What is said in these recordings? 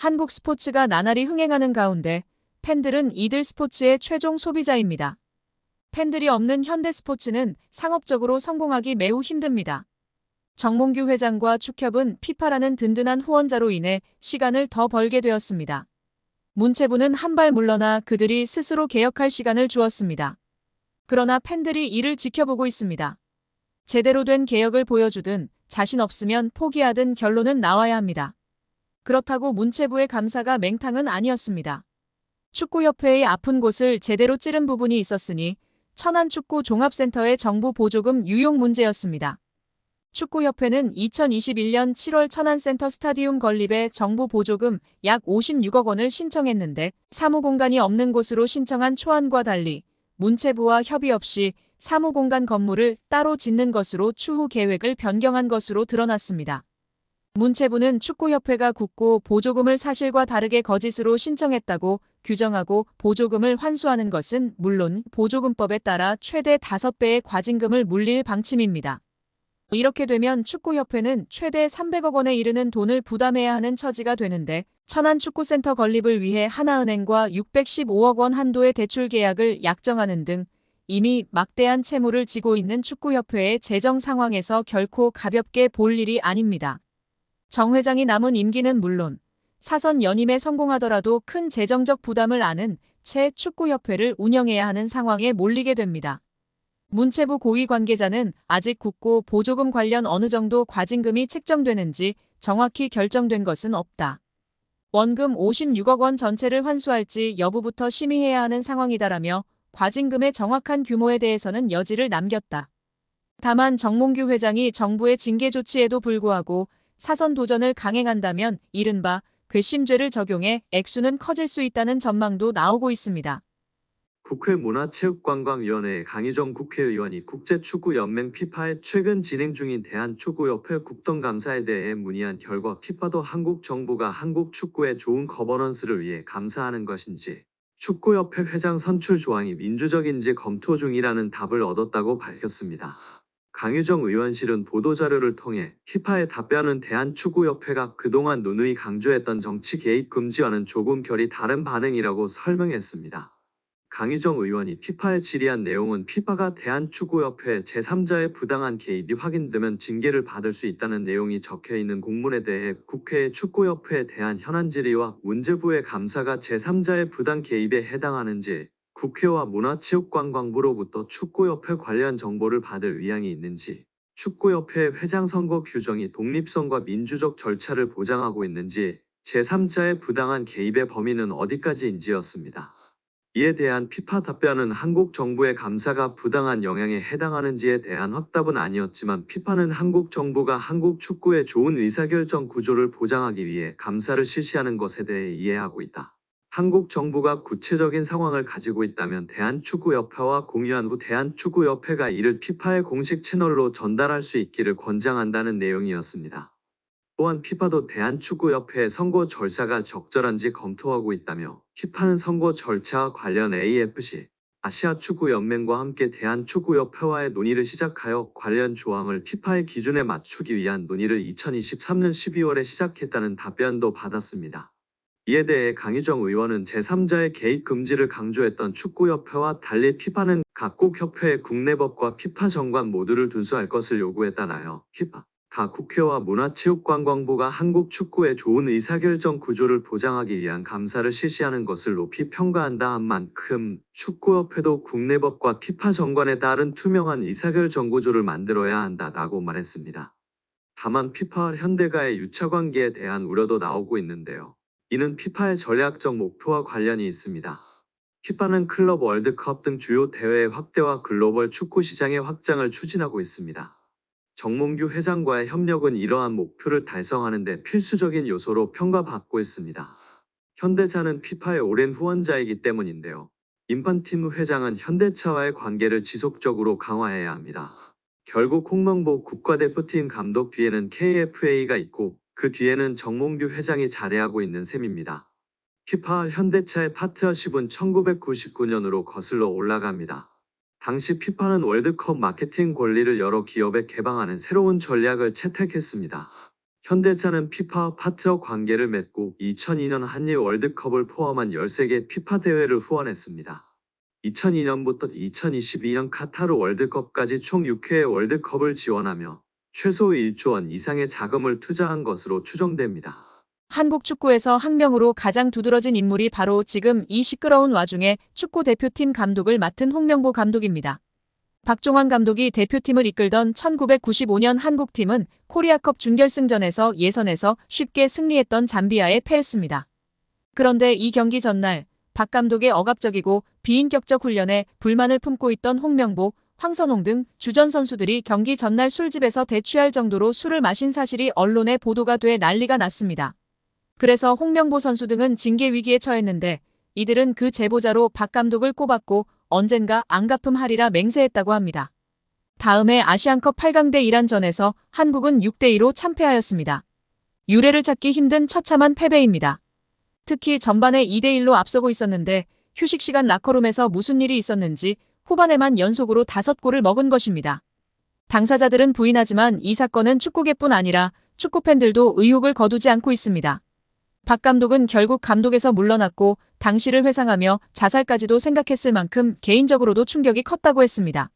한국 스포츠가 나날이 흥행하는 가운데 팬들은 이들 스포츠의 최종 소비자입니다. 팬들이 없는 현대 스포츠는 상업적으로 성공하기 매우 힘듭니다. 정몽규 회장과 축협은 피파라는 든든한 후원자로 인해 시간을 더 벌게 되었습니다. 문체부는 한 발 물러나 그들이 스스로 개혁할 시간을 주었습니다. 그러나 팬들이 이를 지켜보고 있습니다. 제대로 된 개혁을 보여주든 자신 없으면 포기하든 결론은 나와야 합니다. 그렇다고 문체부의 감사가 맹탕은 아니었습니다. 축구협회의 아픈 곳을 제대로 찌른 부분이 있었으니 천안축구종합센터의 정부 보조금 유용 문제였습니다. 축구협회는 2021년 7월 천안센터 스타디움 건립에 정부 보조금 약 56억 원을 신청했는데 사무공간이 없는 곳으로 신청한 초안과 달리 문체부와 협의 없이 사무공간 건물을 따로 짓는 것으로 추후 계획을 변경한 것으로 드러났습니다. 문체부는 축구협회가 굳고 보조금을 사실과 다르게 거짓으로 신청했다고 규정하고 보조금을 환수하는 것은 물론 보조금법에 따라 최대 5배의 과징금을 물릴 방침입니다. 이렇게 되면 축구협회는 최대 300억 원에 이르는 돈을 부담해야 하는 처지가 되는데 천안축구센터 건립을 위해 하나은행과 615억 원 한도의 대출 계약을 약정하는 등 이미 막대한 채무를 지고 있는 축구협회의 재정 상황에서 결코 가볍게 볼 일이 아닙니다. 정 회장이 남은 임기는 물론 사선 연임에 성공하더라도 큰 재정적 부담을 안은 채 축구협회를 운영해야 하는 상황에 몰리게 됩니다. 문체부 고위 관계자는 아직 굳고 보조금 관련 어느 정도 과징금이 책정되는지 정확히 결정된 것은 없다. 원금 56억 원 전체를 환수할지 여부부터 심의해야 하는 상황이다라며 과징금의 정확한 규모에 대해서는 여지를 남겼다. 다만 정몽규 회장이 정부의 징계 조치에도 불구하고 사선 도전을 강행한다면 이른바 괘씸죄를 적용해 액수는 커질 수 있다는 전망도 나오고 있습니다. 국회 문화체육관광위원회 강희정 국회의원이 국제축구연맹 피파에 최근 진행 중인 대한축구협회 국정감사에 대해 문의한 결과 피파도 한국 정부가 한국 축구의 좋은 거버넌스를 위해 감사하는 것인지 축구협회 회장 선출 조항이 민주적인지 검토 중이라는 답을 얻었다고 밝혔습니다. 강희정 의원실은 보도자료를 통해 피파의 답변은 대한축구협회가 그동안 누누이 강조했던 정치 개입 금지와는 조금 결이 다른 반응이라고 설명했습니다. 강희정 의원이 피파에 질의한 내용은 피파가 대한축구협회 제3자의 부당한 개입이 확인되면 징계를 받을 수 있다는 내용이 적혀있는 공문에 대해 국회의 축구협회에 대한 현안 질의와 문체부의 감사가 제3자의 부당 개입에 해당하는지 국회와 문화체육관광부로부터 축구협회 관련 정보를 받을 의향이 있는지 축구협회 회장 선거 규정이 독립성과 민주적 절차를 보장하고 있는지 제3자의 부당한 개입의 범위는 어디까지인지였습니다. 이에 대한 피파 답변은 한국 정부의 감사가 부당한 영향에 해당하는지에 대한 확답은 아니었지만 피파는 한국 정부가 한국 축구의 좋은 의사결정 구조를 보장하기 위해 감사를 실시하는 것에 대해 이해하고 있다. 한국 정부가 구체적인 상황을 가지고 있다면 대한축구협회와 공유한 후 대한축구협회가 이를 피파의 공식 채널로 전달할 수 있기를 권장한다는 내용이었습니다. 또한 피파도 대한축구협회의 선거 절차가 적절한지 검토하고 있다며 피파는 선거 절차와 관련 AFC, 아시아축구연맹과 함께 대한축구협회와의 논의를 시작하여 관련 조항을 피파의 기준에 맞추기 위한 논의를 2023년 12월에 시작했다는 답변도 받았습니다. 이에 대해 강희정 의원은 제3자의 개입 금지를 강조했던 축구협회와 달리 피파는 각국 협회의 국내법과 피파 정관 모두를 준수할 것을 요구했다나요. 피파 각 국회와 문화체육관광부가 한국 축구의 좋은 의사결정 구조를 보장하기 위한 감사를 실시하는 것을 높이 평가한다 한 만큼 축구협회도 국내법과 피파 정관에 따른 투명한 의사결정 구조를 만들어야 한다라고 말했습니다. 다만 피파와 현대가의 유착관계에 대한 우려도 나오고 있는데요. 이는 피파의 전략적 목표와 관련이 있습니다. 피파는 클럽 월드컵 등 주요 대회의 확대와 글로벌 축구 시장의 확장을 추진하고 있습니다. 정몽규 회장과의 협력은 이러한 목표를 달성하는 데 필수적인 요소로 평가받고 있습니다. 현대차는 피파의 오랜 후원자이기 때문인데요. 인판티노 회장은 현대차와의 관계를 지속적으로 강화해야 합니다. 결국 홍명보 국가대표팀 감독 뒤에는 KFA가 있고 그 뒤에는 정몽규 회장이 자리하고 있는 셈입니다. 피파와 현대차의 파트너십은 1999년으로 거슬러 올라갑니다. 당시 피파는 월드컵 마케팅 권리를 여러 기업에 개방하는 새로운 전략을 채택했습니다. 현대차는 피파와 파트너 관계를 맺고 2002년 한일 월드컵을 포함한 13개 피파 대회를 후원했습니다. 2002년부터 2022년 카타르 월드컵까지 총 6회의 월드컵을 지원하며 최소 1조 원 이상의 자금을 투자한 것으로 추정됩니다. 한국 축구에서 학명으로 가장 두드러진 인물이 바로 지금 이 시끄러운 와중에 축구 대표팀 감독을 맡은 홍명보 감독입니다. 박종환 감독이 대표팀을 이끌던 1995년 한국팀은 코리아컵 준결승전에서 예선에서 쉽게 승리했던 잠비아에 패했습니다. 그런데 이 경기 전날 박 감독의 억압적이고 비인격적 훈련에 불만을 품고 있던 홍명보, 황선홍 등 주전 선수들이 경기 전날 술집에서 대취할 정도로 술을 마신 사실이 언론에 보도가 돼 난리가 났습니다. 그래서 홍명보 선수 등은 징계 위기에 처했는데 이들은 그 제보자로 박 감독을 꼽았고 언젠가 안 갚음하리라 맹세했다고 합니다. 다음해 아시안컵 8강대 이란전에서 한국은 6대2로 참패하였습니다. 유례를 찾기 힘든 처참한 패배입니다. 특히 전반에 2대1로 앞서고 있었는데 휴식 시간 라커룸에서 무슨 일이 있었는지 후반에만 연속으로 5골을 먹은 것입니다. 당사자들은 부인하지만 이 사건은 축구계뿐 아니라 축구팬들도 의혹을 거두지 않고 있습니다. 박 감독은 결국 감독에서 물러났고 당시를 회상하며 자살까지도 생각했을 만큼 개인적으로도 충격이 컸다고 했습니다.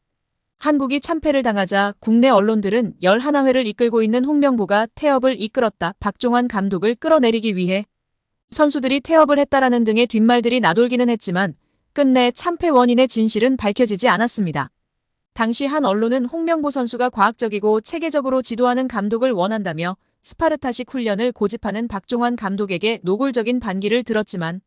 한국이 참패를 당하자 국내 언론들은 11회를 이끌고 있는 홍명보가 태업을 이끌었다. 박종환 감독을 끌어내리기 위해 선수들이 태업을 했다라는 등의 뒷말들이 나돌기는 했지만 끝내 참패 원인의 진실은 밝혀지지 않았습니다. 당시 한 언론은 홍명보 선수가 과학적이고 체계적으로 지도하는 감독을 원한다며 스파르타식 훈련을 고집하는 박종환 감독에게 노골적인 반기를 들었지만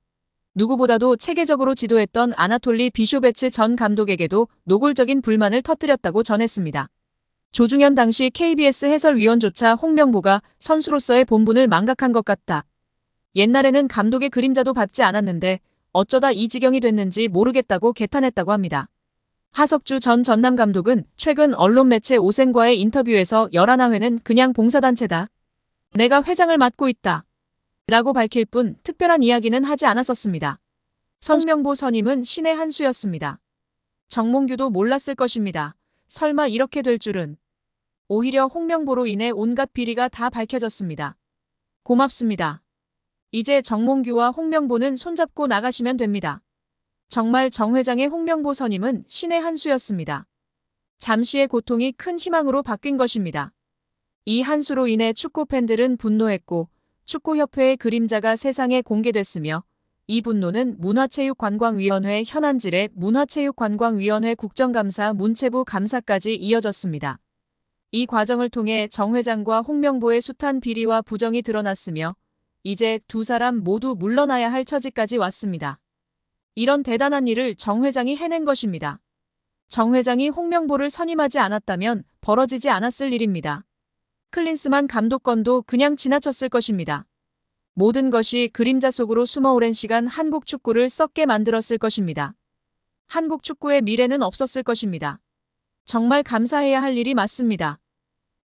누구보다도 체계적으로 지도했던 아나톨리 비쇼베츠 전 감독에게도 노골적인 불만을 터뜨렸다고 전했습니다. 조중현 당시 KBS 해설위원조차 홍명보가 선수로서의 본분을 망각한 것 같다. 옛날에는 감독의 그림자도 밟지 않았는데 어쩌다 이 지경이 됐는지 모르겠다고 개탄했다고 합니다. 하석주 전 전남 감독은 최근 언론 매체 오센과의 인터뷰에서 11회는 그냥 봉사단체다. 내가 회장을 맡고 있다. 라고 밝힐 뿐 특별한 이야기는 하지 않았었습니다. 홍명보 선임은 신의 한 수였습니다. 정몽규도 몰랐을 것입니다. 설마 이렇게 될 줄은. 오히려 홍명보로 인해 온갖 비리가 다 밝혀졌습니다. 고맙습니다. 이제 정몽규와 홍명보는 손잡고 나가시면 됩니다. 정말 정 회장의 홍명보 선임은 신의 한 수였습니다. 잠시의 고통이 큰 희망으로 바뀐 것입니다. 이 한 수로 인해 축구 팬들은 분노했고 축구협회의 그림자가 세상에 공개됐으며 이 분노는 문화체육관광위원회 현안질의 문화체육관광위원회 국정감사 문체부 감사까지 이어졌습니다. 이 과정을 통해 정 회장과 홍명보의 숱한 비리와 부정이 드러났으며 이제 두 사람 모두 물러나야 할 처지까지 왔습니다. 이런 대단한 일을 정 회장이 해낸 것입니다. 정 회장이 홍명보를 선임하지 않았다면 벌어지지 않았을 일입니다. 클린스만 감독권도 그냥 지나쳤을 것입니다. 모든 것이 그림자 속으로 숨어 오랜 시간 한국 축구를 썩게 만들었을 것입니다. 한국 축구의 미래는 없었을 것입니다. 정말 감사해야 할 일이 맞습니다.